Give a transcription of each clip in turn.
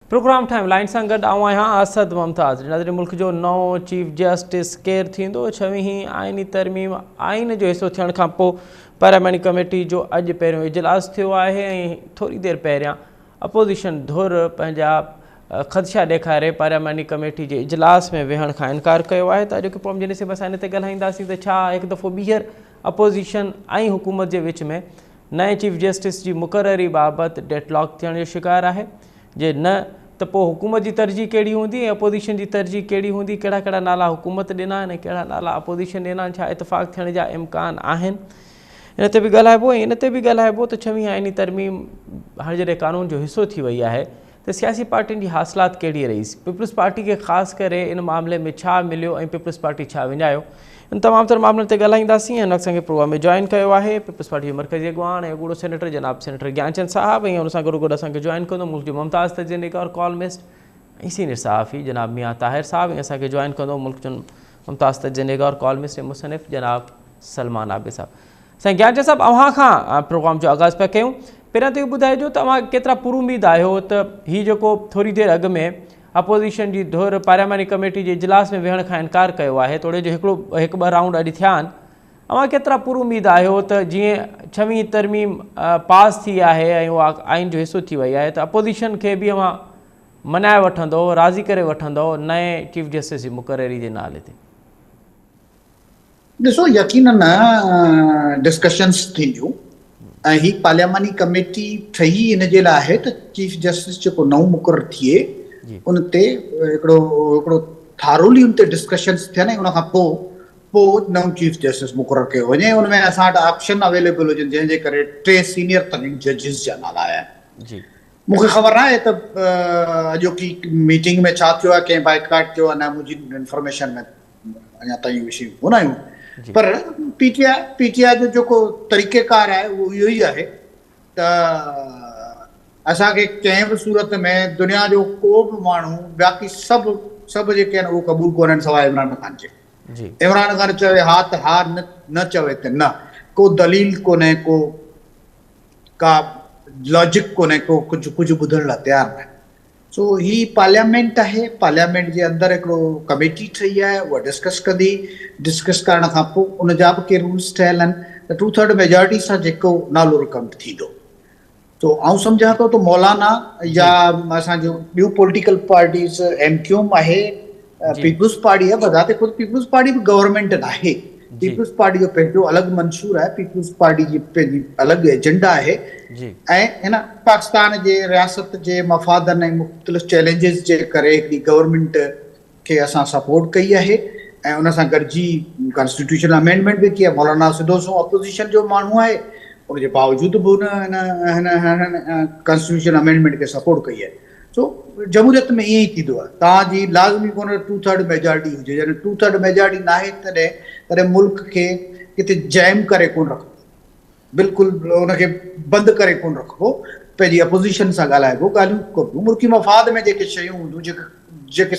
Programme time line से गड असद मुमताज़ नज़र मुल्क जो नओं चीफ जस्टिस केर थींदो। छवीं आइनी तरमीम आइन जो हिस्सो थियण खां पोइ पार्लियामेंट कमेटी जो अॼु पहिरियों इजलास थियो आहे ऐं थोरी देरि पहिरियां अपोज़िशन धुर पंहिंजा ख़दशा ॾेखारे पार्लियामेंट कमेटी जे इजलास में वेहण खां इनकार कयो आहे। त अॼोके प्रोग्राम जे निसिब असां इन ते ॻाल्हाईंदासीं त छा हिकु दफ़ो ॿीहर अपोज़िशन ऐं हुकूमत जे विच में नए चीफ जस्टिस जी मुक़ररी बाबति डेडलॉक थियण जो शिकार आहे। जे न त पोइ हुकूमत जी तरजीह कहिड़ी हूंदी ऐं अपोज़िशन जी तरजीह कहिड़ी हूंदी, कहिड़ा कहिड़ा नाला हुकूमत ॾिना आहिनि ऐं कहिड़ा नाला अपोज़िशन ॾिना आहिनि, छा इतफ़ाक़ थियण जा इम्कान आहिनि, इन ते बि ॻाल्हाइबो। ऐं इन ते बि ॻाल्हाइबो त छवीं आइनी तरमीम हाणे जॾहिं कानून जो हिसो थी वई आहे त सियासी पार्टियुनि जी हासिलात कहिड़ी रही, पीपल्स पार्टी खे ख़ासि करे इन मामले में छा मिलियो ऐं पीपल्स पार्टी छा विञायो, इन तमामु तर मामलनि ते ॻाल्हाईंदासीं। ऐं असांखे प्रोग्राम में जॉइन कयो आहे पीपल्स पार्टी जो मरकज़ी अॻवान ऐं अॻूणो सेनेटर जनाब सेनेटर ज्ञानचंद साहिबु, ऐं हुन सां गॾो गॾु असांखे जॉइन कंदो मुल्क जो मुमताज़ तजदीद निगार कॉलमिस्ट ऐं सीनियर सहाफ़ी जनाब मियां ताहिर साहिबु, ऐं असांखे जॉइन कंदो मुल्क जो मुमताज़ तजदीद निगार कॉलमिस्ट ऐं मुसनिफ़ जनाब सलमान आबिद साहिबु। साईं ज्ञानचंद साहिबु, अव्हां खां प्रोग्राम जो आगाज़ पिया कयूं। पहिरियां त इहो ॿुधाइजो त अव्हां केतिरा पुरुमीद आहियो त हीउ जेको थोरी देरि अॻु में अपोज़िशन जी धुर पार्लियामेंट कमेटी जे इजलास में वेहण खां इनकार कयो आहे, तोड़े जो हिकु ॿ राउंड अॼु थिया आहिनि, अव्हां केतिरा पुरुमीद आहियो त जीअं छवीं तरमीम पास थी आहे ऐं उहा आइन जो हिसो थी वई आहे त अपोज़िशन खे बि अव्हां मनाए वठंदो, राज़ी करे वठंदो नए चीफ जस्टिस जी मुक़ररी जे नाले ते? ॾिसो, यकीनन डिस्कशन्स थींदियूं ऐं ही पार्लियामानी कमेटी ठही इन जे लाइ आहे त चीफ जस्टिस जेको नओं मुक़ररु थिए उन ते हिकिड़ो थारोली उन ते डिस्कशन्स थियनि ऐं उन खां पोइ नओं चीफ जस्टिस मुक़ररु कयो वञे। उन में असां वटि ऑप्शन अवेलेबल हुजनि जंहिंजे करे 3 सीनियर तरीन जजिस जा नाला आया आहिनि। मूंखे ख़बर न आहे त अॼोकी मीटिंग में छा थियो आहे, कंहिं बाइकाट कयो आहे, न मुंहिंजी इंफॉर्मेशन में अञा ताईं विषय कोन आहियूं, पर पीटीआई जो जेको तरीक़ेकार आहे उहो इहो ई आहे त असांखे कंहिं बि सूरत में दुनिया जो को बि माण्हू बाक़ी सभु जेके आहिनि उहो क़बूल कोन आहिनि सवाइ इमरान ख़ान जे। इमरान ख़ान चवे हा त हा, न चवे त न, को दलील कोन्हे, का लॉजिक कोन्हे, को कुझु ॿुधण लाइ तयारु न आहे। सो ही पार्लियामेंट आहे, पार्लियामेंट जे अंदरि हिकिड़ो कमेटी ठही आहे, उहा डिस्कस कंदी। डिस्कस करण खां पोइ उन जा बि के रूल्स ठहियल आहिनि त 2/3 मेजॉरिटी सां जेको नालो रिकमेंड थींदो। तो आउं सम्झां थो त मौलाना या असांजो ॿियूं पॉलिटिकल पार्टीज़ MQM आहे, पीपल्स पार्टी आहे, बज़ाते ख़ुदि पीपल्स पार्टी बि गवर्नमेंट आहे। पीपल्स पार्टी जो पंहिंजो अलॻि मंशूर आहे, पीपल्स पार्टी जी पंहिंजी अलॻि एजेंडा आहे ऐं हिन पाकिस्तान जे रियासत जे मफ़ादनि ऐं मुख़्तलिफ़ चैलेंजिस जे करे हिकिड़ी गवर्नमेंट खे असां सपोर्ट कई आहे ऐं उन सां गॾिजी कॉन्स्टिट्यूशन अमेंडमेंट बि कई आहे। मौलाना सिधो सो अपोज़िशन जो माण्हू आहे, उनजे बावजूदि बि हिन कॉन्स्टिट्यूशन अमेंडमेंट खे सपोर्ट कई आहे। सो जमहूरियत में ईअं ई थींदो आहे, तव्हांजी लाज़मी कोन्हे 2/3 मेजॉरिटी हुजे, जॾहिं 2/3 मेजॉरिटी न आहे तॾहिं मुल्क खे किथे जैम करे कोन रखबो, बिल्कुलु उनखे बंदि करे कोन रखबो, पंहिंजी अपोज़िशन सां ॻाल्हाइबो, ॻाल्हियूं कबो, मुल्की मफ़ाद में जेके शयूं हूंदियूं, जेके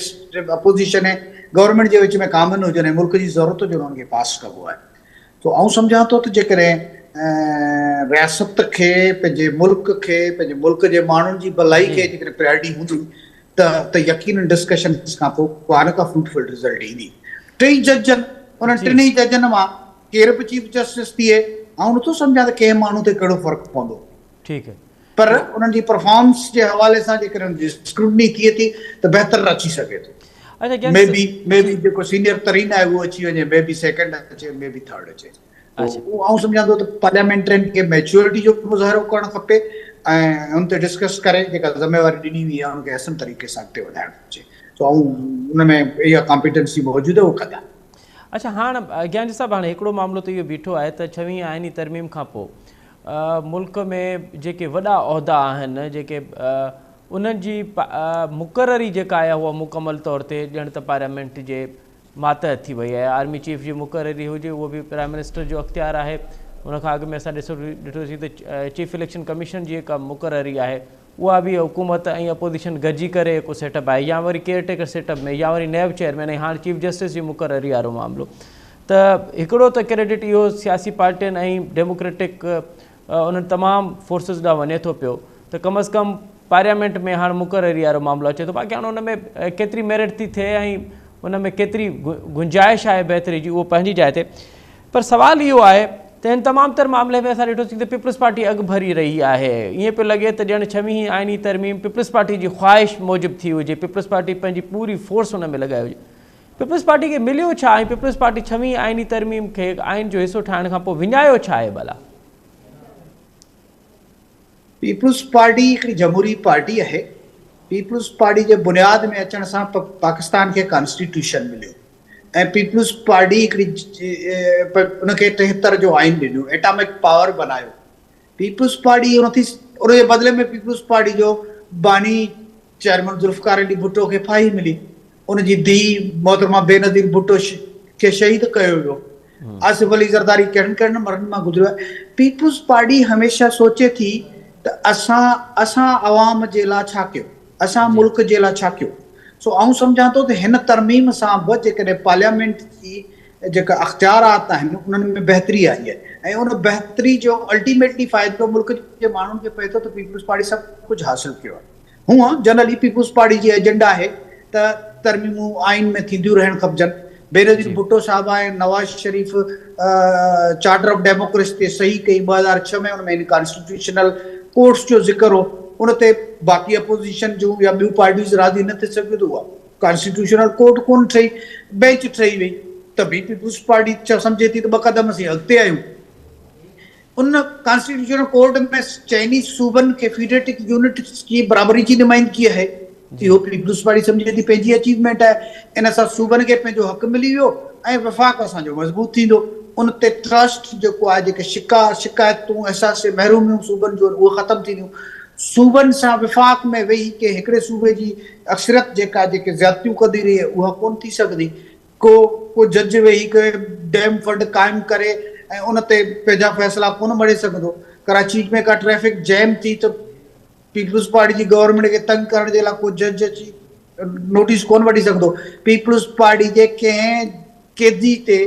अपोज़िशन ऐं गवर्नमेंट जे विच में कामन हुजनि ऐं मुल्क जी ज़रूरत हुजनि, उन्हनि खे पास कबो आहे। तो आउं सम्झां थो त जेकॾहिं रियासत खे, पंहिंजे मुल्क जे माण्हुनि जी भलाई खे जेकॾहिं प्रायोरिटी हूंदी त यकीनन डिस्कशन खां पोइ पाण खां फ्रूटफुल रिज़ल्ट ईंदी। 3 जज आहिनि, उन्हनि 3 जजनि मां केर बि चीफ जस्टिस थिए, आउं नथो सम्झां त कंहिं माण्हू ते कहिड़ो फ़र्क़ु पवंदो, ठीकु आहे, पर उन्हनि जी परफॉर्मेंस जे हवाले सां जेकॾहिं स्क्रूटनी थिए थी त बहितर अची सघे थो। मे बी जेको सीनियर तरीन आहे उहो अची वञे, मे बी सेकेंड अचे, मे बी थर्ड अचे। आउं सम्झां थो त पार्लियामेंटरियुनि खे मैच्योरिटी जो मुज़ाहिरो करणु खपे ऐं हुन ते डिस्कस करे जेका ज़िम्मेवारी ॾिनी हुई आहे उनखे असन तरीक़े सां अॻिते वधाइणु घुरिजे। तो आउं उन में इहा कॉम्पिटेंसी मौजूदु आहे, उहो कंदा। अच्छा, हाणे ज्ञान साहिबु, हाणे हिकिड़ो मामिलो त इहो बीठो आहे त छवीं आइनी तरमीम खां पोइ मुल्क में जेके वॾा उहिदा आहिनि, जेके उन्हनि जी मुक़ररी जेका आहे उहा मुकमल तौर ते ॼण त पार्लियामेंट जे मातहत थी वई आहे। आर्मी चीफ जी मुक़ररी हुजे उहो बि प्राइम मिनिस्टर जो अख़्तियार आहे। उनखां अॻु में असां ॾिठोसीं त चीफ इलेक्शन कमीशन जी जेका मुक़ररी आहे उहा बि हुकूमत ऐं अपोज़िशन गॾिजी करे हिकु सेटअप आहे, या वरी केयरटेकर सेटअप में, या वरी नैब चेयरमैन, ऐं हाणे चीफ जस्टिस जी मुक़ररी वारो मामिलो। त हिकिड़ो त क्रेडिट इहो सियासी पार्टियुनि ऐं डेमोक्रेटिक उन्हनि तमामु फोर्सिस ॾांहुं वञे थो पियो त कम अज़ कम पार्लियामेंट में हाणे मुक़ररी वारो मामलो अचे थो, बाक़ी हाणे हुन में केतिरी मेरिट थी थिए ऐं हुन में केतिरी गुंजाइश आहे बहितरी जी, उहो पंहिंजी जाइ ते। पर सवाल इहो आहे त हिन तमामु तर मामले में असां ॾिठोसीं त पीपल्स पार्टी अॻु भरी रही आहे। ईअं पियो लॻे त ॼण छवीह आइनी तरमीम पीपल्स पार्टी जी ख़्वाहिश मूजिबि थी हुजे, पीपल्स पार्टी पंहिंजी पूरी फोर्स हुन में लॻाई हुजे। पीपल्स पार्टी खे मिलियो छा ऐं पीपल्स पार्टी छवीह आइनी तरमीम खे आइन जो हिसो ठाहिण खां पोइ विञायो छा आहे भला? पीपल्स पार्टी हिकिड़ी जमहूरी पार्टी आहे। पीपल्स पार्टी जे बुनियाद में अचण सां पाकिस्तान खे कॉन्स्टिट्यूशन मिलियो ऐं पीपल्स पार्टी हिकिड़ी उनखे 73 जो आइन ॾिनो, एटॉमिक पावर बनायो। पीपल्स पार्टी उनजे बदिले में पीपल्स पार्टी जो बानी चेयरमैन जुल्फकार अली भुट्टो खे फाही मिली, उनजी धीउ मोहतरमा बेनज़ीर भुट्टो खे शहीद कयो वियो। आसिफ अली ज़रदारी कहिड़नि मरनि मां गुज़रियो आहे। पीपल्स पार्टी हमेशह सोचे थी त असां अवाम जे लाइ छा कयो, असां मुल्क जे लाइ छा कयो। सो आउं सम्झां थो त हिन तरमीम सां बि जेकॾहिं पार्लियामेंट जी जेका अख़्तियारात आहिनि उन्हनि में बहितरी आई आहे ऐं उन बहितरी जो अल्टीमेटली फ़ाइदो मुल्क जे माण्हुनि खे पए थो त पीपल्स पार्टी सभु कुझु हासिलु कयो आहे। हूअं जनरली पीपल्स पार्टी जी एजेंडा आहे त तरमीमूं आइन में थींदियूं रहणु खपजनि। बेनज़ीर भुट्टो साहब ऐं नवाज़ शरीफ़ चार्टर ऑफ डेमोक्रेसी ते सही कई 2006 में, उनमें कॉन्स्टिट्यूशनल कोर्ट्स जो ज़िक्र हो, उन ते बाक़ी अपोजिशन जूं या ॿियूं पार्टीज़ राज़ी न थी सघियो हुआ। कॉन्स्टिट्यूशनल कोर्ट कोन ठही, बेंच ठही वई, त बि पीपल्स पार्टी सम्झे थी त 2 क़दम असीं अॻिते आहियूं। उन कॉन्स्टिट्यूशनल कोर्ट में चइनी सूबनि खे फेडरेटिव यूनिट जी बराबरी जी नुमाइंदगी आहे, इहो पीपल्स पार्टी सम्झे थी पंहिंजी अचीवमेंट आहे। इन सां सूबनि खे पंहिंजो हक़ मिली वियो ऐं वफ़ाक़ असांजो मज़बूत थींदो। उन ते ट्रस्ट जेको आहे, जेके शिकायतूं एहसास महरूमियूं सूबनि जो उहे ख़तमु थींदियूं। सूबनि सां विफ़ाक़ में वेही के हिकिड़े सूबे जी अक्सरियत जेके ज़्यादतियूं कंदी रही आहे उहा कोन थी सघंदी। को जज वेही करे डैम फंड क़ाइमु करे ऐं उन ते पंहिंजा फ़ैसिला कोन मड़े सघंदो। कराची में का ट्रैफिक जैम थी त पीपल्स पार्टी जी गवर्नमेंट खे तंग करण जे लाइ को जज अची नोटिस कोन वठी सघंदो। पीपल्स पार्टी जे कंहिं कैदी ते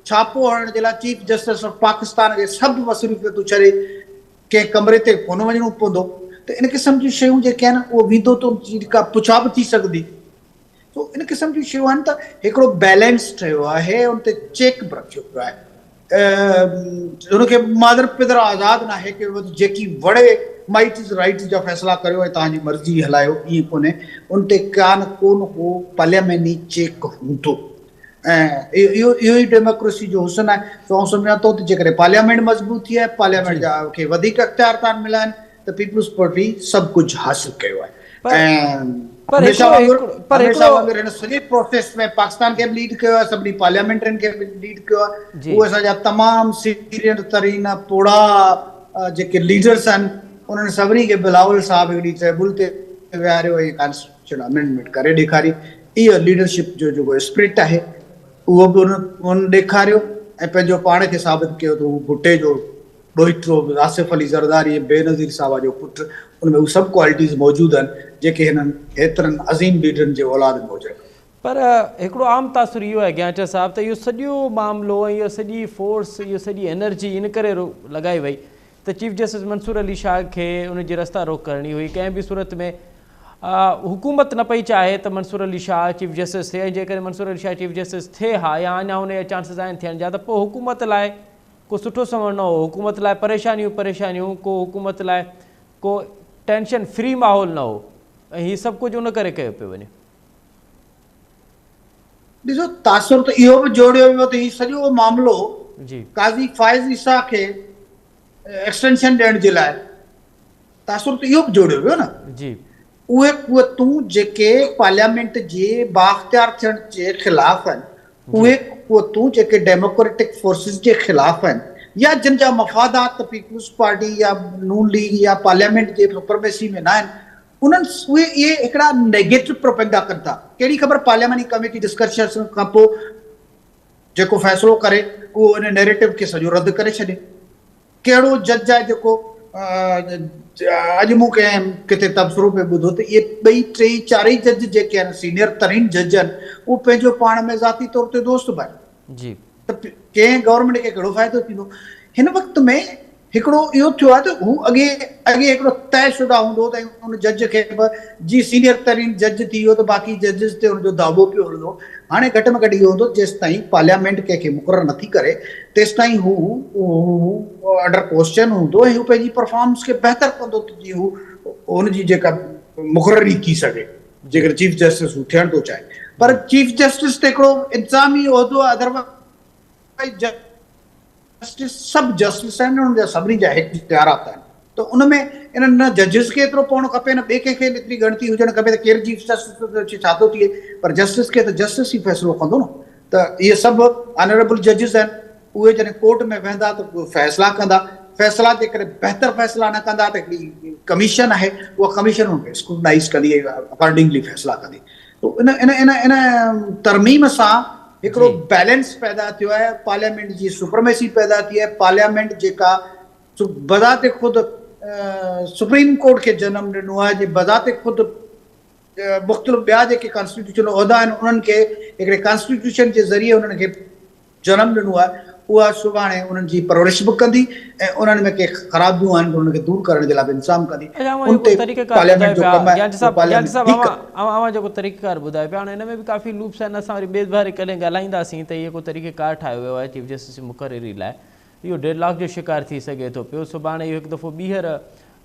छापो हणण जे लाइ चीफ जस्टिस ऑफ पाकिस्तान खे सभु मसरूफ़ियतूं छॾे कंहिं कमरे ते कोन वञणो पवंदो। त इन क़िस्म जूं शयूं जेके आहिनि उहो वेंदो त का पुछा बि थी सघंदी। तो इन क़िस्म जूं शयूं आहिनि त हिकिड़ो बैलेंस ठहियो आहे, उन ते चेक बि रखियो पियो आहे। हुनखे मादर पिदर आज़ादु न आहे कि जेकी वणे माइट इज़ राइट जा फ़ैसिला करियो ऐं तव्हांजी मर्ज़ी हलायो, ईअं कोन्हे। उन ते कोन को पार्लियामेंटी चेक हूंदो ऐं इहो ई डेमोक्रेसी जो हुसन आहे। तो आउं सम्झां थो त जेकॾहिं पार्लियामेंट मज़बूत थी आहे, पार्लियामेंट जा खे वधीक अख़्तियार था मिलिया आहिनि त पीपल्स पार्टी सभु कुझु हासिलु कयो आहे। हिन सॼे प्रोसेस में पाकिस्तान खे बि लीड कयो आहे, सभिनी पार्लियामेंटरियुनि खे बि लीड कयो आहे। उहे असांजा तमामु सीनियर तरीन पोड़ा जेके लीडर्स आहिनि, उन्हनि सभिनी खे बिलावल साहब हिकिड़ी टेबल ते विहारियो ऐं कॉन्स्टिट्यूशन अमेंडमेंट करे ॾेखारी। इहो लीडरशिप जो जेको स्पिरिट आहे उहो बि उन ॾेखारियो ऐं पंहिंजो पाण खे साबित कयो त हू भुट्टे जो ॾोहिटो आसिफ अली ज़रदारी, बेनज़ीर साहब जो पुटु, उनमें उहे सभु क्वालिटीज़ मौजूदु आहिनि जेके हिननि एतिरनि अज़ीम लीडरनि जे औलाद में हुजनि। पर हिकिड़ो आम तासुर इहो आहे ज्ञानचंद साहब त इहो सॼो मामिलो ऐं इहो सॼी फोर्स, इहो सॼी एनर्जी इन करे लॻाई वई त चीफ जस्टिस मंसूर अली शाह खे उनजी रस्ता रोक करणी हुई। कंहिं बि सूरत में हुकूमत न पई चाहे त मंसूर अली शाह चीफ जस्टिस थिए, जेकॾहिं मंसूर अली शाह चीफ जस्टिस थिए हा या अञा हुनजा चांसिस आहिनि थियण जा, त पोइ हुकूमत लाइ को सुठो समय न हो, हुकूमत लाइ परेशानियूं, को हुकूमत लाइ को टेंशन फ्री माहौल न हो ऐं हीअ सभु कुझु उन करे कयो पियो वञे। ॾिसो, तासुर त इहो बि जोड़ियो वियो त हीउ सॼो मामिलो काज़ी फ़ाइज़ ईसा खे एक्सटेंशन ॾियण जे लाइ तासुर त इहो बि जोड़ियो वियो न। जी, उहे क़ुवतूं जेके पार्लियामेंट जे बाख़्तियार थियण जे ख़िलाफ़ आहिनि, उहे क़ुवतूं जेके डेमोक्रेटिक फोर्सिस जे ख़िलाफ़ आहिनि या जिन जा मफ़ादात पीपल्स पार्टी या नून लीग या पार्लियामेंट जे सुपरमेसी में न आहिनि, उहे इहे हिकिड़ा नेगेटिव प्रोपेगेंडा कनि था। कहिड़ी ख़बर पार्लियामेंटी कमेटी डिस्कशन खां पोइ जेको फ़ैसिलो करे उहो उन नैरेटिव खे सॼो रद्द करे छॾे। कहिड़ो जज आहे जेको अॼु मूं कंहिं किथे तबसरो पे ॿुधो त इहे 2-3-4 जज जेके आहिनि, सीनियर तरीन जज आहिनि, उहे पंहिंजो पाण में ज़ाती तौर ते दोस्त बि आहिनि। त कंहिं गवर्नमेंट खे कहिड़ो फ़ाइदो थींदो? हिन वक़्त में हिकिड़ो इहो थियो आहे त हू अॻे हिकिड़ो तयशुदा हूंदो त उन जज खे जी सीनियर तरीन जज थी वियो त बाक़ी जजिस ते हुनजो दावो पियो हलंदो। हाणे घटि में घटि इहो हूंदो जेसि ताईं पार्लियामेंट कंहिंखे मुक़ररु नथी करे तेसि ताईं हू अंडर क्वेश्चन हूंदो ऐं हू पंहिंजी परफॉर्मेंस खे बहितर कंदो त जीअं हू हुनजी जेका मुक़ररी थी सघे जेकर चीफ जस्टिस हू थियणु थो चाहे। पर चीफ जस्टिस ते हिकिड़ो इंतिज़ामी उहिदो आहे, अदरवाइज़ जस्टिस सब जस्टिस आहिनि, उन्हनि जा सभिनी जा हिकु इख्तियारात आहिनि, त उन में इन्हनि न जजिस खे एतिरो पवणो खपे न ॿिए कंहिंखे एतिरी ॻणती हुजणु खपे त केरु चीफ जस्टिस छा थो थिए, पर जस्टिस खे त जस्टिस ई फ़ैसिलो कंदो न। त इहे सभु ऑनरेबल जजिस आहिनि, उहे जॾहिं कोर्ट में वेंदा त उहे फ़ैसिला कंदा, फ़ैसिला जेकॾहिं बहितर फ़ैसिला न कंदा त हिकिड़ी कमीशन आहे, उहा कमीशन हुनखे स्क्रूटनाइज़ कंदी अकॉर्डिंगली फ़ैसिला कंदी। तो इन इन इन इन तरमीम सां हिकिड़ो बैलेंस पैदा थियो आहे, पार्लियामेंट जी सुप्रीमेसी पैदा थी आहे। पार्लियामेंट जेका बज़ाते ख़ुदि सुप्रीम कोर्ट खे जनम ॾिनो आहे, जे बज़ाते ख़ुदि मुख़्तलिफ़ ॿिया जेके कॉन्स्टिट्यूशन उहिदा आहिनि उन्हनि खे हिकिड़े कॉन्स्टिट्यूशन जे ज़रिए उन्हनि खे जनम ॾिनो आहे, उहा सुभाणे उन्हनि जी परवरिश बि कंदी ऐं उन्हनि में के ख़राबियूं आहिनि उन्हनि खे दूर करण जे लाइ बि इंतज़ाम कंदी। जेको तरीक़ेकार ॿुधाए पिया, हाणे हिन में बि काफ़ी लूप्स आहिनि, असां वरी ॿिए बारे कॾहिं ॻाल्हाईंदासीं त इहो को तरीक़ेकार ठाहियो वियो आहे चीफ जस्टिस जी मुक़ररी लाइ, इहो डेडलॉक जो शिकार थी सघे थो पियो। सुभाणे इहो हिकु दफ़ो ॿीहर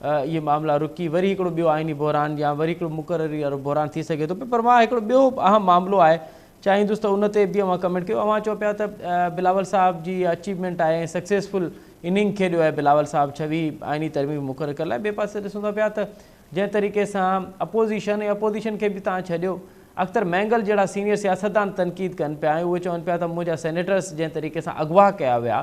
इहे मामला रुकी वरी हिकिड़ो ॿियो आइनी बहरान या वरी हिकिड़ो मुक़ररी वारो बहरान थी सघे थो पियो। पर मां हिकिड़ो ॿियो अहम मामिलो आहे चाहींदुसि त उन ते बि अवां कमेंट कयो। अवां चओ पिया त बिलावल साहब जी अचीवमेंट आहे, सक्सेसफुल इनिंग खेॾियो आहे बिलावल साहब 26 आइनी तरमीम मुक़ररु करण लाइ। ॿिए पासे ॾिसूं था पिया त जंहिं तरीक़े सां अपोज़िशन खे बि तव्हां छॾियो, अख़्तर मैंगल जहिड़ा सीनियर सियासतदान तनक़ीद कनि पिया ऐं उहे चवनि पिया त मुंहिंजा सेनेटर्स जंहिं तरीक़े सां अगवा कया विया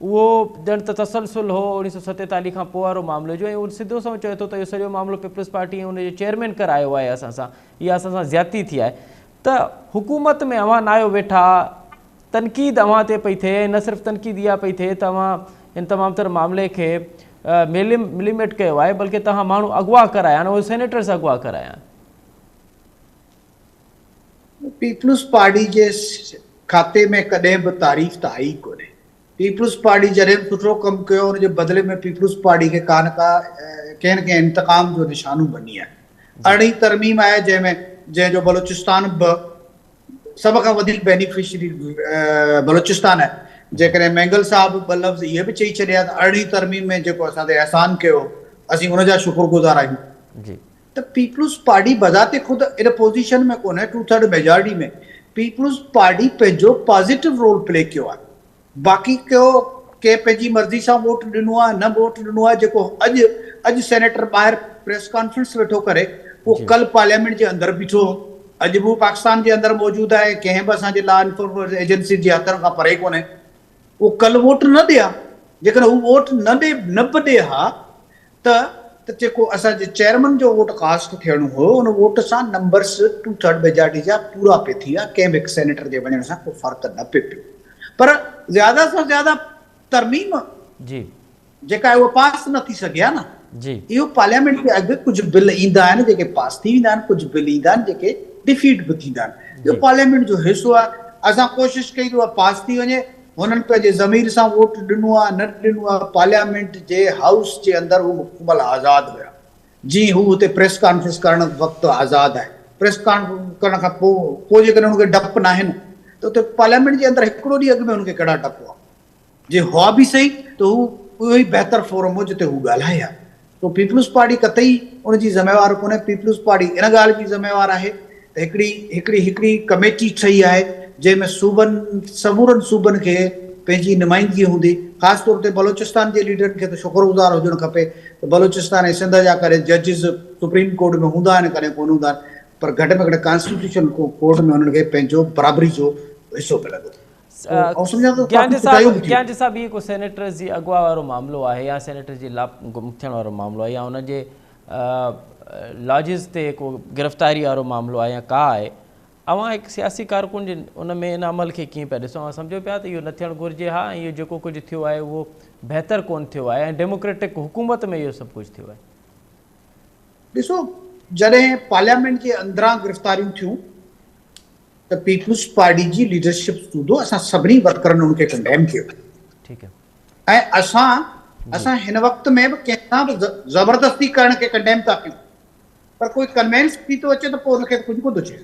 उहो ॼण त तसलसुल हो 1947 खां पोइ वारो मामिलो जो, ऐं उहो सिधो सो चए थो त इहो सॼो मामिलो पीपल्स पार्टी ऐं उनजे चेयरमैन करायो आहे असां सां, इहा असां सां ज़्यादती थी आहे। त हुकूमत में अवां न आयो वेठा, तनक़ीद अवां ते पई थिए, न सिर्फ़ु तनक़ीद इहा पई थिए त अवां इन तमामु तर मामले खे मिलीमेट कयो आहे, बल्कि तव्हां माण्हू अगवा कराया आहिनि, उहे सेनेटर्स अगवा कराया आहिनि। पीपल्स पार्टी जे खाते में कॾहिं बि तारीफ़ त आई कोन्हे। पीपल्स पार्टी जॾहिं सुठो कमु कयो उनजे बदिले में पीपल्स पार्टी खे का न का कंहिं न कंहिं इंतकाम जो निशानो बनी आहे। अहिड़ी तरमीम आहे जंहिंजो बलोचिस्तान बि सभ खां वधीक बेनिफिशरी बलोचिस्तान आहे। जेकॾहिं मैंगल साहब ॿ लफ़्ज़ इहे बि चई छॾिया त अहिड़ी तरमीम में जेको असां ते अहसान कयो असीं उनजा शुक्रगुज़ार आहियूं। त पीपल्स पार्टी बज़ाते ख़ुदि इन पोज़ीशन में कोन्हे, 2/3 मेजॉरिटी में पीपल्स पार्टी पंहिंजो पॉज़िटिव रोल प्ले कयो आहे। बाक़ी के पंहिंजी मर्ज़ी सां वोट ॾिनो आहे, न वोट ॾिनो आहे, जेको अॼु सेनेटर ॿाहिरि प्रेस कॉन्फ्रेंस वेठो करे उहो कल पार्लियामेंट जे अंदरि बीठो, अॼु बि पाकिस्तान जे अंदरि मौजूदु आहे, कंहिं बि असांजे लॉ एनफोर्समेंट एजेंसी जे हथनि खां परे कोन्हे। उहो कल वोट न ॾे हा, जेकॾहिं हू वोट न बि ॾे हा त जेको असांजे चेयरमैन जो वोट कास्ट थियणो हो उन वोट सां नंबर्स 2/3 मेजॉरिटी जा पूरा पे थी विया, कंहिं बि हिकु सेनेटर जे वञण सां को फ़र्क़ु न पियो पियो। पर ज़्यादा सां ज़्यादा तरमीम जेका आहे उहा पास न थी सघे हा न। इहो पार्लियामेंट जे अॻु कुझु बिल ईंदा आहिनि जेके पास थी वेंदा आहिनि, कुझु बिल ईंदा आहिनि जेके डिफीट बि थींदा आहिनि। इहो पार्लियामेंट जो हिसो आहे। असां कोशिशि कई उहा पास थी वञे, हुननि पंहिंजे ज़मीर सां वोट ॾिनो आहे न ॾिनो आहे। पार्लियामेंट जे हाउस जे अंदरि हू मुकमल आज़ादु हुया, जीअं हू हुते प्रेस कॉन्फ्रेंस करण वक़्तु आज़ादु आहे। प्रेस कॉन्फ्रेंस करण खां पोइ जेकॾहिं हुनखे डपु न आहिनि त उते पार्लियामेंट जे अंदरि हिकिड़ो ॾींहुं अॻु में हुनखे कहिड़ा डपु हुआ, जे हुआ बि सही त हू उहो ई बहितर फोरम हो जिते हू ॻाल्हाए हा। तो पीपल्स पार्टी कतई उनजी ज़िम्मेवार कोन्हे। पीपल्स पार्टी इन ॻाल्हि जी ज़िम्मेवार आहे त हिकिड़ी कमेटी ठही आहे जंहिंमें समूरनि सूबनि खे पंहिंजी नुमाइंदगी हूंदी। ख़ासि तौर ते बलोचिस्तान जे लीडरनि खे त शुक्रगुज़ार हुजणु खपे त बलोचिस्तान ऐं सिंध जा करे जजिस सुप्रीम कोर्ट में हूंदा आहिनि, कॾहिं कोन हूंदा आहिनि, पर घटि में घटि कॉन्स्टिट्यूशन कोर्ट में हुननि खे पंहिंजो बराबरी जो हिसो मिलंदो। ज्ञान साहब इहो को सेनेटर्स जी अगवा वारो मामिलो आहे या सेनेटर जी गुम थियण वारो मामिलो आहे या हुनजे लॉजिस ते को गिरफ़्तारी वारो मामिलो आहे या का आहे, अवां हिकु सियासी कारकुन जे उन में इन अमल खे कीअं पिया ॾिसो? अवां सम्झो पिया त इहो न थियणु घुरिजे, हा इहो जेको कुझु थियो आहे उहो बहितर कोन थियो आहे ऐं डेमोक्रेटिक हुकूमत में इहो सभु कुझु थियो आहे? ॾिसो, जॾहिं पार्लियामेंट जे अंदरां गिरफ़्तारियूं थियूं त पीपल्स पार्टी जी लीडरशिप सूदो असां सभिनी वर्करनि उनखे कंडेम कयो। ठीकु आहे। ऐं असां असां हिन वक़्त में बि कंहिंसां बि ज़बरदस्ती करण खे कंडेम था कयूं, पर कोई कन्वेंस थी थो अचे त पोइ हुनखे कुझु कोन थो चए।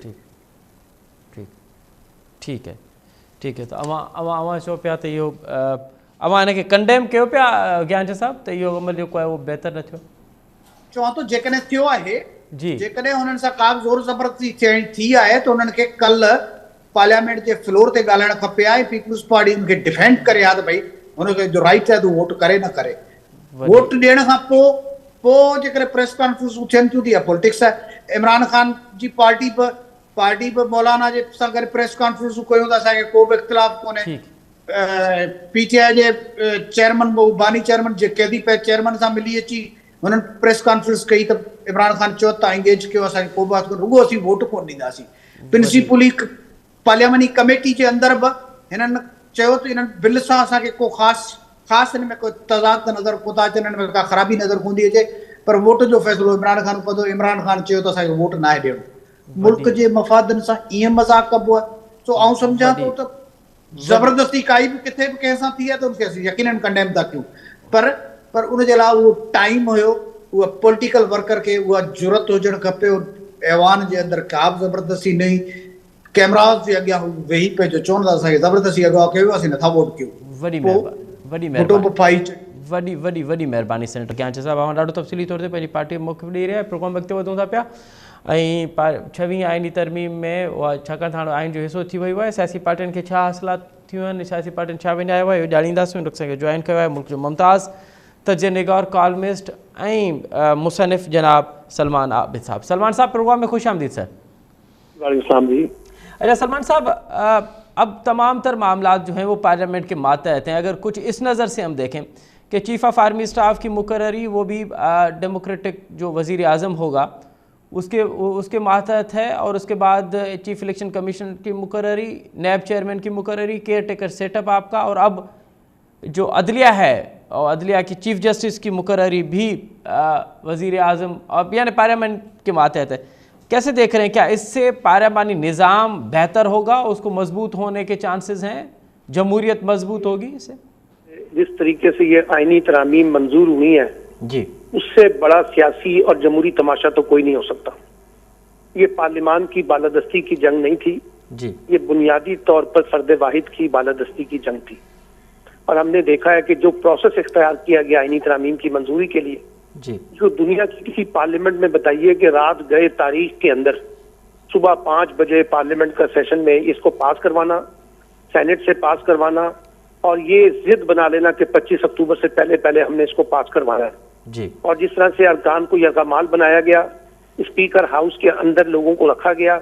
ठीक है तो अवां चओ पिया त इहो अवां हिनखे कंडेम कयो पिया ज्ञानचंद साहब त इहो अमल जेको आहे उहो बहितर न थियो? चवां थो जेकॾहिं थियो आहे, जी जेकॾहिं हुननि सां का बि ज़ोर ज़बरदस्ती थी आहे त हुननि खे कल्ह पार्लियामेंट जे फ्लोर ते ॻाल्हाइणु खपे आहे। पीपुल्स पार्टी हुनखे डिफेंड करे हा त भई हुनखे जो राइट आहे त वोट करे न करे। वोट ॾियण खां पोइ जेकॾहिं प्रेस कॉन्फ्रेंसूं थियनि थियूं त पॉलिटिक्स आहे। इमरान ख़ान जी पार्टी बि मौलाना जे सां गॾु प्रेस कॉन्फ्रेंसूं कयूं त असांखे को बि इख़्तिलाफ़ कोन्हे। PTI जे चेयरमैन बानी चेयरमैन जे कैदी पे चेयरमैन सां मिली अची हुननि प्रेस कॉन्फ्रेंस कई त इमरान ख़ान चयो तव्हां इंगेज कयो, असांखे को बि रुॻो असीं वोट कोन ॾींदासीं। प्रिंसिपली पार्लियामेंटी कमेटी जे अंदरि बि हिननि चयो त हिननि बिल सां असांखे को ख़ासि हिन में कोई तज़ाद त नज़र कोन था अचनि, हिन में का ख़राबी नज़र कोन थी अचे, पर वोट जो फ़ैसिलो इमरान ख़ान कंदो। इमरान ख़ान चयो त असांखे वोट न आहे ॾियणो। मुल्क जे मफ़ादनि सां ईअं मज़ाक़ कबो आहे? सो आउं सम्झां थो त ज़बरदस्ती काई बि किथे बि कंहिं सां थी आहे त उनखे असीं यकीनन कंडेम था कयूं, पर उनजे लाइ उहो टाइम हुयो, उहा पॉलिटिकल वर्कर खे उहा ज़रूरत हुजणु खपे। ऐवान जे अंदरि का बि ज़बरदस्ती न, कैमरास जे अॻियां वेही पियो जो चवनि था असांखे ज़बरदस्ती अॻियां कयो, असीं नथा वोट कयूं। वॾी महिरबानी सेनेटर ज्ञानचंद साहब, अवां ॾाढो तफ़सीली तौर ते पंहिंजी पार्टी मौक़िफ़ ॾेई रहिया। प्रोग्राम अॻिते वधूं था पिया ऐं 26वीं आइनी तरमीम में उहा छाकाणि त हाणे आइन जो हिसो थी वियो आहे, सियासी पार्टियुनि खे छा हासिलात थियूं आहिनि, सियासी पार्टियुनि छा विञायो आहे, इहो ॼाणींदासीं। हुन असांखे जॉइन कयो आहे मुल्क जो मुमताज़ तजनिगार कॉलमिस्ट ऐं मुसनिफ़ जनाब सलमान आबिद साहब। सलमान साहब प्रोग्राम में खुश आमदीद सर। अच्छा सलमान साहब, अब तमाम तर मामलात जो हैं वो पार्लियामेंट के मातहत हैं। अगर कुछ इस नज़र से हम देखें कि चीफ़ ऑफ आर्मी स्टाफ की मुकर्ररी वो भी डेमोक्रेटिक जो वज़ीर आज़म होगा उसके मातहत है, और उसके बाद चीफ इलेक्शन कमीशन की मुकर्ररी, नैब चेयरमैन की मुकर्ररी, केयर टेकर सेटअप आपका, और अब जो अदलिया है और अदलिया की चीफ जस्टिस की मुकर्ररी भी वज़ीर आज़म अब यानी पार्लियामेंट के मातहत है। कैसे देख रहे हैं, क्या इससे पार्लियामानी निज़ाम बेहतर होगा, उसको मजबूत होने के चांसेस हैं, जमहूरियत मजबूत होगी इससे? जिस तरीके से ये आइनी तरामीम मंजूर हुई है जी, उससे बड़ा सियासी और जमहूरी तमाशा तो कोई नहीं हो सकता। ये पार्लियामान की बालादस्ती की जंग नहीं थी जी, ये बुनियादी तौर पर फर्द वाहिद की बालादस्ती की जंग थी। और हमने देखा है कि जो प्रोसेस इख्तियार किया गया आइनी तरामीम की मंजूरी के लिए जी, जो दुनिया की किसी पार्लियामेंट में बताइए कि रात गए तारीख के अंदर सुबह 5 बजे पार्लियामेंट का सेशन में इसको पास करवाना, सेनेट से पास करवाना, और ये जिद बना लेना कि 25 अक्टूबर से पहले हमने इसको पास करवाना है जी। और जिस तरह से अरकान को यरगमाल बनाया गया, स्पीकर हाउस के अंदर लोगों को रखा गया,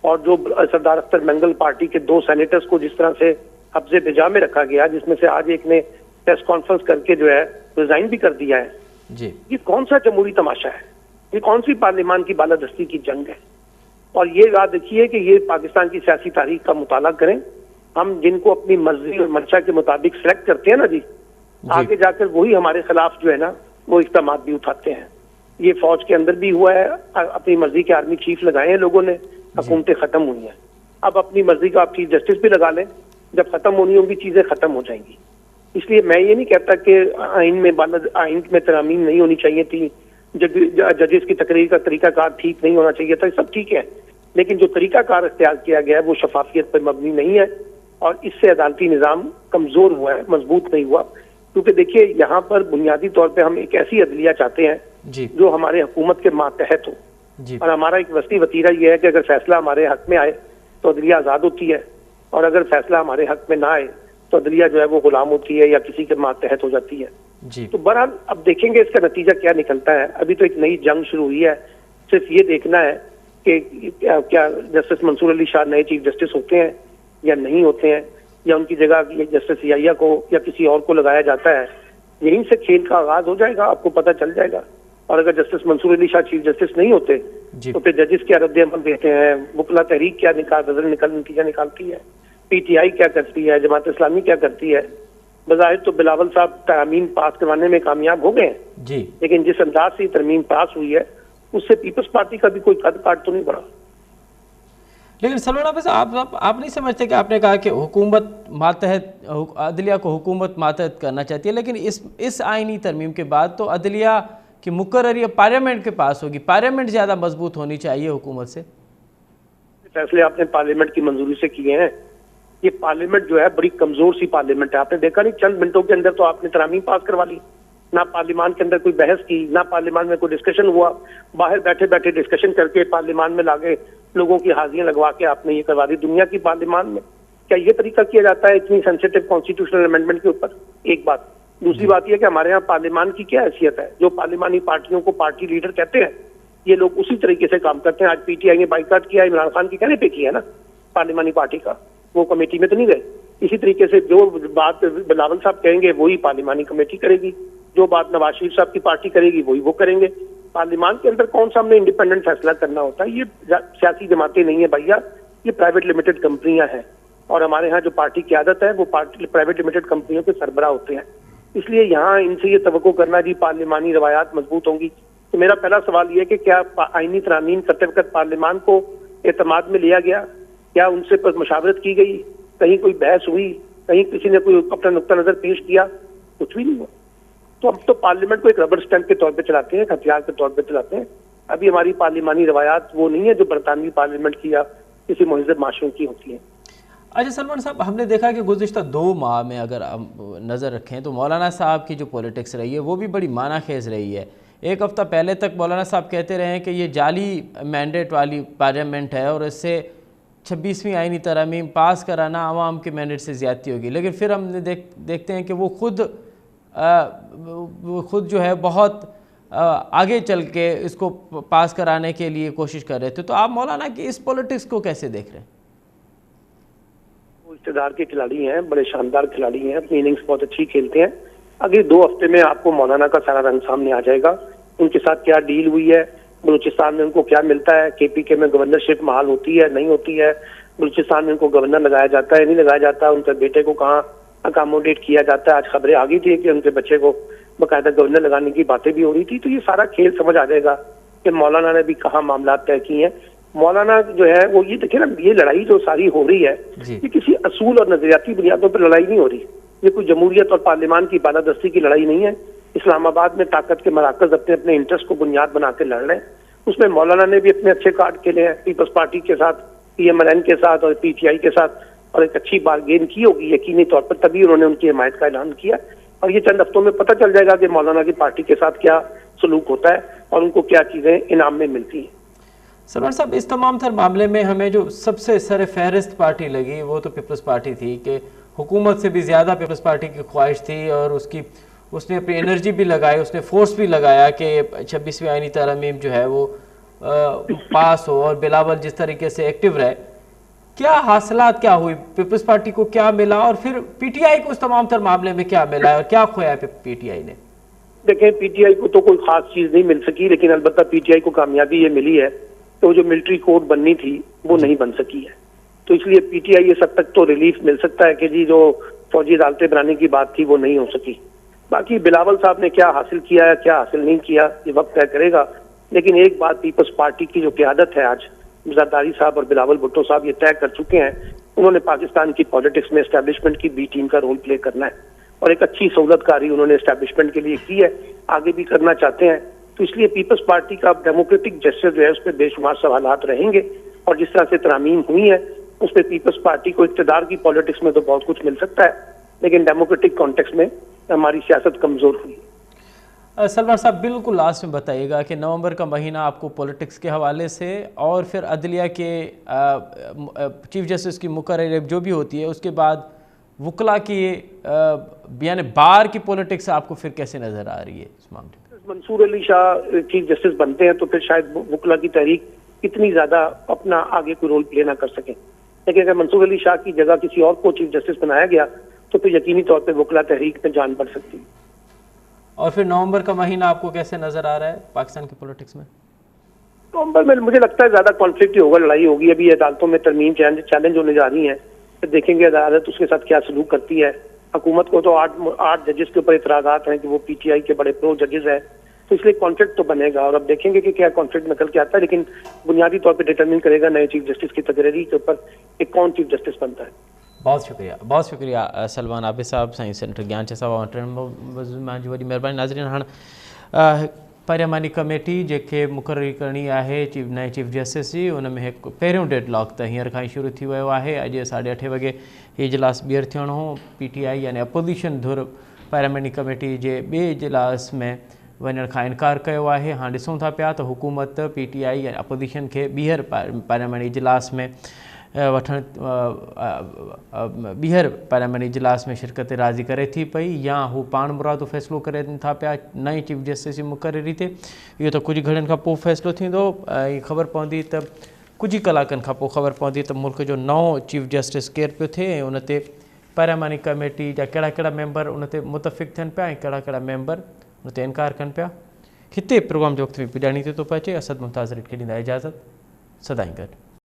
और जो सरदार अख्तर मंगल पार्टी के 2 सेनेटर्स को जिस तरह से हब्जे बिजा में रखा गया, जिसमें से आज एक ने प्रेस कॉन्फ्रेंस करके जो है रिजाइन भी कर दिया है जी। ये कौन सा जमहूरी तमाशा है? ये कौन सी पार्लियामान की बालादस्ती की जंग है? और ये याद रखिए कि ये पाकिस्तान की सियासी तारीख का मुताला करें। हम जिनको अपनी मर्जी और मंशा के मुताबिक सेलेक्ट करते हैं ना जी, आगे जाकर वही हमारे खिलाफ जो है ना वो इक़दामात भी उठाते हैं। ये फौज के अंदर भी हुआ है, अपनी मर्जी के आर्मी चीफ लगाए हैं लोगों ने, हुकूमतें खत्म हुई हैं। अब अपनी मर्जी का आप चीफ जस्टिस भी लगा लें, जब खत्म होनी होंगी चीजें खत्म हो जाएंगी। इसलिए मैं ये नहीं कहता कि आइन में तरामीम नहीं होनी चाहिए थी, जजेस की तकरीर का तरीकाकार ठीक नहीं होना चाहिए था, सब ठीक है, लेकिन जो तरीकाकार इख्तियार किया गया है वो शफाफियत पर मबनी नहीं है, और इससे अदालती निज़ाम कमजोर हुआ है, मजबूत नहीं हुआ। क्योंकि देखिए यहाँ पर बुनियादी तौर पे हम एक ऐसी अदलिया चाहते हैं जो हमारे हुकूमत के मातहत हो, और हमारा एक वसी वतीरा ये है कि अगर फैसला हमारे हक में आए तो अदलिया आज़ाद होती है, और अगर फैसला हमारे हक में ना आए तो अदलिया जो है वो गुलाम होती है या किसी के मातहत हो जाती है जी। तो बहरहाल अब देखेंगे इसका नतीजा क्या निकलता है। अभी तो एक नई जंग शुरू हुई है, सिर्फ ये देखना है कि क्या जस्टिस मंसूर अली शाह नए चीफ जस्टिस होते हैं या नहीं होते हैं, या उनकी जगह जस्टिस याहिया को या किसी और को लगाया जाता है। यहीं से खेल का आगाज हो जाएगा, आपको पता चल जाएगा। और अगर justice Mansoor Ali Shah chief justice नहीं होते तो फिर जजेस क्या रद्द अमल देते हैं, वकला तहरीक क्या नतीजा निकालती है, PTI क्या करती है, जमात इस्लामी क्या करती है। बज़ाहिर तो बिलावल साहब तरमीम पास करवाने में कामयाब हो गए हैं, लेकिन जिस अंदाज से तरमीम पास हुई है उससे पीपल्स पार्टी का भी कोई कद काट तो नहीं बढ़ा। लेकिन सलमान हाफिज आप नहीं समझते कि आपने कहा कि हुकूमत मातहत अदलिया को हुकूमत मातहत करना चाहती है, लेकिन इस आइनी तरमीम के बाद तो अदलिया की मुकर्ररी पार्लियामेंट के पास होगी, पार्लियामेंट ज़्यादा मजबूत होनी चाहिए हुकूमत से। फैसले आपने पार्लियामेंट की मंजूरी से किए हैं। ये पार्लियामेंट जो है बड़ी कमजोर सी पार्लियामेंट है। आपने देखा नहीं, चंद मिनटों के अंदर तो आपने तरामीम पास करवा ली, ना पार्लियामान के अंदर कोई बहस की, ना पार्लियामान में कोई डिस्कशन हुआ, बाहर बैठे बैठे डिस्कशन करके पार्लियामान में लाके लोगों की हाजिरियां लगवा के आपने ये करवा दी। दुनिया की पार्लियामान में क्या ये तरीका किया जाता है इतनी सेंसिटिव कॉन्स्टिट्यूशनल अमेंडमेंट के ऊपर? एक बात। दूसरी बात यह कि हमारे यहाँ पार्लियामान की क्या हैसियत है? जो पार्लियामानी पार्टियों को पार्टी लीडर कहते हैं, ये लोग उसी तरीके से काम करते हैं। आज पीटीआई ने बाइकाट किया, इमरान खान के कहने पे किया ना पार्लियामानी पार्टी का, वो कमेटी में तो नहीं गए। इसी तरीके से जो बात बिलावल साहब कहेंगे वही पार्लियामानी कमेटी करेगी, जो बात नवाज शरीफ साहब की पार्टी करेगी वही वो करेंगे। पार्लियामान के अंदर कौन सा हमने इंडिपेंडेंट फैसला करना होता है? ये सियासी जमातें नहीं है भैया, ये प्राइवेट लिमिटेड कंपनियां हैं, और हमारे यहाँ जो पार्टी की आदत है वो पार्टी प्राइवेट लिमिटेड कंपनियों के सरबराह होते हैं। इसलिए यहाँ इनसे ये तवक्को करना जी पार्लियामानी रवायात मजबूत होंगी, तो मेरा पहला सवाल ये कि क्या आईनी तरामीम करते वक्त पार्लियामान को एतमाद में लिया गया? क्या उनसे पर मशावरत की गई? कहीं कोई बहस हुई? कहीं किसी ने कोई अपना नुक्ता नजर पेश किया? कुछ भी नहीं हुआ। तो हम तो पार्लियामेंट को एक रबर स्टैंप के तौर पे चलाते हैं, हथियार के तौर पे चलाते हैं। अभी हमारी पार्लियामानी रवायात वो नहीं है जो बरतानवी पार्लियामेंट की या किसी महज़ब माशरे की होती है। अच्छा सलमान साहब, हमने देखा कि गुज़िश्ता 2 माह में अगर हम नज़र रखें तो मौलाना साहब की जो पॉलिटिक्स रही है वो भी बड़ी माना खेज रही है। एक हफ़्ता पहले तक मौलाना साहब कहते रहे हैं कि ये जाली मैंडेट वाली पार्लियामेंट है और इससे 26वीं आईनी तरमीम पास कराना आवाम के मैंडेट से ज़्यादती होगी, लेकिन फिर हमने देखते हैं कि वो खुद जो है बहुत आगे चल के इसको पास कराने के लिए कोशिश कर रहे थे। तो आप मौलाना की इस पॉलिटिक्स को कैसे देख रहे हैं? वो इक़्तिदार के खिलाड़ी हैं, बड़े शानदार खिलाड़ी हैं, अपनी इनिंग्स बहुत अच्छी खेलते हैं। अगले 2 हफ्ते में आपको मौलाना का सारा रंग सामने आ जाएगा। उनके साथ क्या डील हुई है, बलूचिस्तान में उनको क्या मिलता है, केपीके में गवर्नरशिप बहाल होती है नहीं होती है, बलूचिस्तान में उनको गवर्नर लगाया जाता है नहीं लगाया जाता, उनके बेटे को कहाँ अकामोडेट किया जाता है। आज खबरें आ गई थी कि उनके बच्चे को बाकायदा गवर्नर लगाने की बातें भी हो रही थी। तो ये सारा खेल समझ आ जाएगा कि मौलाना ने भी कहाँ मामला तय किए हैं। मौलाना जो है वो ये देखिए ना, ये लड़ाई जो सारी हो रही है ये किसी असूल और नजरियाती बुनियादों पर लड़ाई नहीं हो रही। ये कोई जमहूरियत और पार्लियामान की बालादस्ती की लड़ाई नहीं है। इस्लामाबाद में ताकत के मराकज अपने अपने इंटरेस्ट को बुनियाद बना के लड़ रहे हैं। उसमें मौलाना ने भी अपने अच्छे कार्ड खेले हैं, पीपल्स पार्टी के साथ, PMLN के साथ और PTI के साथ, और एक अच्छी बारगेन की होगी यकीनी तौर पर, तभी उन्होंने उनकी हिमायत का ऐलान किया। और ये चंद हफ्तों में पता चल जाएगा कि मौलाना की पार्टी के साथ क्या सलूक होता है और उनको क्या चीजें इनाम में मिलती हैं। सलमान साहब, इस तमाम तर मामले में हमें जो सबसे सर फहरिस्त पार्टी लगी वो तो पीपल्स पार्टी थी, कि हुकूमत से भी ज़्यादा पीपल्स पार्टी की ख्वाहिश थी और उसने अपनी एनर्जी भी लगाई, उसने फोर्स भी लगाया कि 26वीं आईनी तरमीम जो है वो पास हो और बिलावल जिस तरीके से एक्टिव रहे। क्या हासिलात क्या हुई, पीपल्स पार्टी को क्या मिला और फिर पीटीआई को उस तमाम तर मामले में क्या मिला और क्या खोया पीटीआई ने? देखें, पीटीआई को तो कोई खास चीज नहीं मिल सकी, लेकिन अलबत्ता पीटीआई को कामयाबी ये मिली है तो जो मिलिट्री कोर्ट बननी थी वो नहीं बन सकी है। तो इसलिए पीटीआई ये सब तक तो रिलीफ मिल सकता है कि जी जो फौजी अदालतें बनाने की बात थी वो नहीं हो सकी। बाकी बिलावल साहब ने क्या हासिल किया है क्या हासिल नहीं किया ये वक्त तय करेगा। लेकिन एक बात पीपल्स पार्टी की जो क़यादत है आज, जरदारी साहब और बिलावल भुट्टो साहब ये तय कर चुके हैं, उन्होंने पाकिस्तान की पॉलिटिक्स में एस्टैब्लिशमेंट की बी टीम का रोल प्ले करना है और एक अच्छी सहूलतकारी उन्होंने एस्टैब्लिशमेंट के लिए की है, आगे भी करना चाहते हैं। तो इसलिए पीपल्स पार्टी का डेमोक्रेटिक जेस्चर जो है उस पर बेशुमार सवालात रहेंगे और जिस तरह से तरामीम हुई है उस पर पीपल्स पार्टी को इक़्तिदार की पॉलिटिक्स में तो बहुत कुछ मिल सकता है, लेकिन डेमोक्रेटिक कॉन्टेक्स्ट में हमारी सियासत कमजोर हुई। सलमान साहब, बिल्कुल लास्ट में बताइएगा कि नवंबर का महीना आपको पॉलिटिक्स के हवाले से और फिर अदलिया के चीफ जस्टिस की मुकर्रर जो भी होती है उसके बाद वकला की यानी बार की पॉलिटिक्स आपको फिर कैसे नज़र आ रही है इस मामले में? मंसूर अली शाह चीफ जस्टिस बनते हैं तो फिर शायद वकला की तहरीक इतनी ज़्यादा अपना आगे कोई रोल प्ले ना कर सके, लेकिन अगर मंसूर अली शाह की जगह किसी और को चीफ जस्टिस बनाया गया तो फिर यकीनी तौर पर वकला तहरीक में जान बढ़ सकती है। और फिर नवंबर का महीना आपको कैसे नजर आ रहा है पाकिस्तान की पॉलिटिक्स में? नवंबर में मुझे लगता है ज्यादा कॉन्फ्लिक्ट ही होगा, लड़ाई होगी। अभी अदालतों में तरमीम चैलेंज होने जा रही है, फिर देखेंगे अदालत उसके साथ क्या सलूक करती है। हुकूमत को तो 8 जजेस के ऊपर इतराजात हैं कि वो पीटीआई के बड़े प्रो जजेस हैं, तो इसलिए कॉन्ट्रैक्ट तो बनेगा और अब देखेंगे कि क्या कॉन्ट्रैक्ट निकल के आता है, लेकिन बुनियादी तौर पर डिटरमिन करेगा नए चीफ जस्टिस की तकरीरी के ऊपर कि कौन चीफ जस्टिस बनता है। बहुत शुक्रिया सलमान आबिद साहब, साईं सेंटर ज्ञानचंद साहब जी वॾी महिरबानी। नाज़रीन, हाणे पार्लियामानी कमेटी जेके मुक़ररी करणी आहे नए चीफ जस्टिस जी, उन में हिकु पहिरियों डेडलॉक त हींअर खां ई शुरू थी वियो आहे। अॼु 8:30 वॻे हीउ इजलास ॿीहर थियणो हो। PTI यानी अपोज़िशन धुर पार्लियामानी कमेटी जे ॿिए इजलास में वञण खां इनकार कयो आहे। हाणे ॾिसूं था पिया त हुकूमत PTI या अपोज़िशन खे ॿीहर पार्लियामानी इजलास में ॿीहर पार्लियामानी इजलास में शिरकत राज़ी करे थी पई, या हू पाण मुरादो फ़ैसिलो करे था पिया नई चीफ जस्टिस जी मुक़ररी ते। इहो त कुझु घड़ियुनि खां पोइ फ़ैसिलो थींदो ऐं ख़बर पवंदी त कुझु ई कलाकनि खां पोइ ख़बर पवंदी त मुल्क जो नओं चीफ जस्टिस केरु पियो थिए ऐं उन ते पार्लियामानी कमेटी जा कहिड़ा कहिड़ा मेंबर उन ते मुतफ़िक़ थियनि पिया ऐं कहिड़ा कहिड़ा मेंबर उन ते इनकार कनि पिया। हिते प्रोग्राम जो वक़्तु बि पुॼाणी थो पहुचे। असद मुमताज़ खे ॾींदा इजाज़त। सदाईं गॾु।